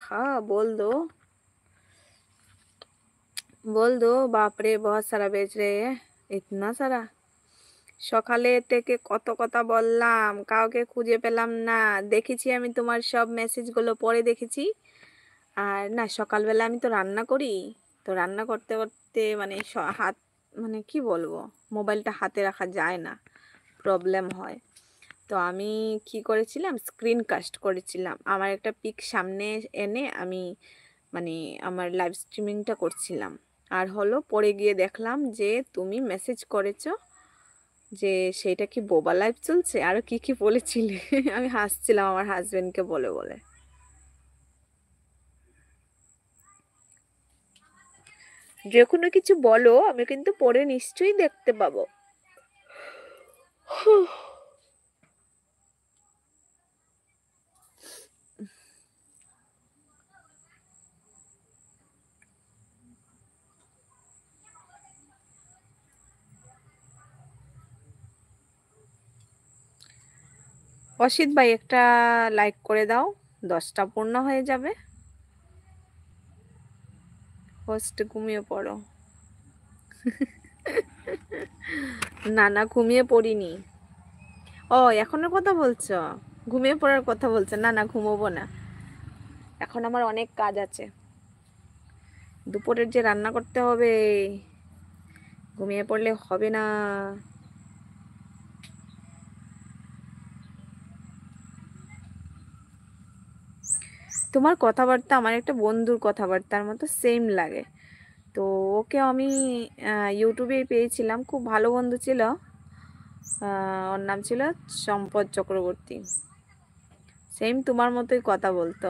हाँ बोल दो। बोल दो। बाप रे बहुत सारा भेज रहे हैं। इतना सारा। সকালে থেকে কত কথা বললাম, কাউকে খুঁজে পেলাম না। দেখেছি আমি তোমার সব মেসেজগুলো পড়ে দেখেছি। আর না সকালবেলা আমি তো রান্না করি। তো রান্না করতে করতে মানে হাত মানে কি বলবো, মোবাইলটা হাতে রাখা যায় না, প্রবলেম হয়। তো আমি কি করেছিলাম, স্ক্রিন কাস্ট করেছিলাম। আমার একটা পিক সামনে এনে আমি মানে আমার লাইভ স্ট্রিমিংটা করছিলাম। আর হলো পরে গিয়ে দেখলাম যে তুমি মেসেজ করেছো যে সেইটা কি বোবা লাইভ চলছে, আরো কি কি বলেছিলে। আমি হাসছিলাম আমার হাজবেন্ডকে বলে বলে। যে কোনো কিছু বলো, আমি কিন্তু পরে নিশ্চয়ই দেখতে পাবো। অসিত ভাই একটা লাইক করে দাও, 10টা পূর্ণ হয়ে যাবে। হোস্ট ঘুমিয়ে পড়ো। না না ঘুমিয়ে পড়িনি। ও এখনো কথা বলছো, ঘুমিয়ে পড়ার কথা বলছো? না না ঘুমোবো না, এখন আমার অনেক কাজ আছে। দুপুরের যে রান্না করতে হবে, ঘুমিয়ে পড়লে হবে না। তোমার কথাবার্তা আমার একটা বন্ধুর কথাবার্তার মতো সেম লাগে। তো ওকে আমি ইউটিউবে পেয়েছিলাম, খুব ভালো বন্ধু ছিল। ওর নাম ছিল সম্পদ চক্রবর্তী। সেম তোমার মতোই কথা বলতো।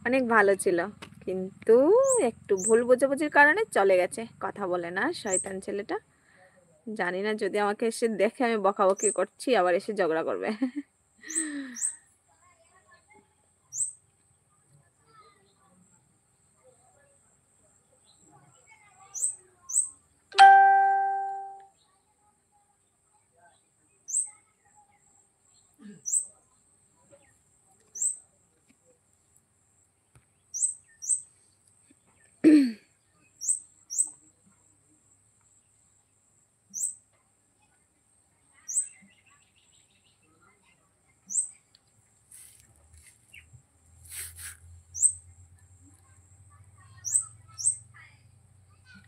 অনেক ভালো ছিল, কিন্তু একটু ভুল বোঝাবুঝির কারণে চলে গেছে, কথা বলে না শয়তান ছেলেটা। জানি না যদি আমাকে এসে দেখে আমি বকাবকি করছি আবার এসে ঝগড়া করবে।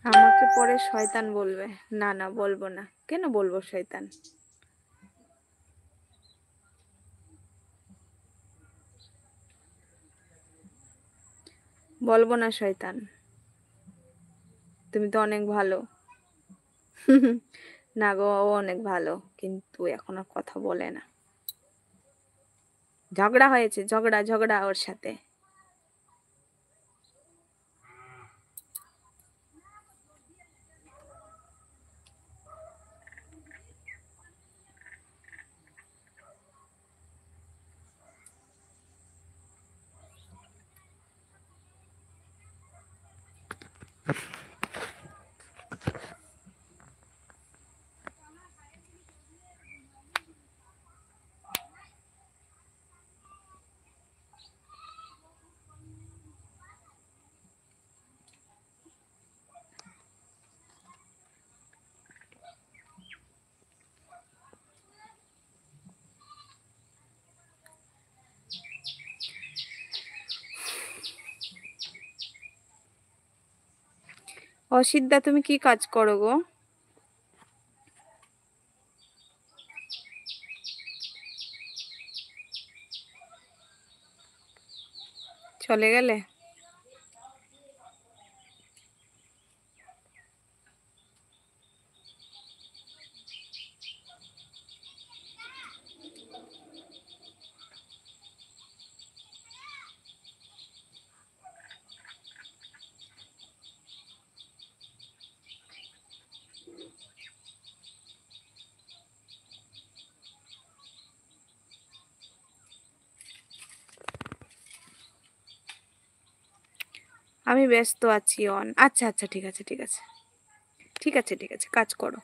আমাকে পরে শয়তান বলবে। না না বলবো না, কেন বলবো শয়তান? বলবো না শয়তান, তুমি তো অনেক ভালো। না গো, ও অনেক ভালো, কিন্তু এখন আর কথা বলে না। ঝগড়া হয়েছে, ঝগড়া ঝগড়া ওর সাথে। অসিদ্ধা তুমি কি কাজ করো গো? চলে গেলে? আমি ব্যস্ত আছি অন। আচ্ছা আচ্ছা ঠিক আছে ঠিক আছে ঠিক আছে ঠিক আছে, কাজ করো।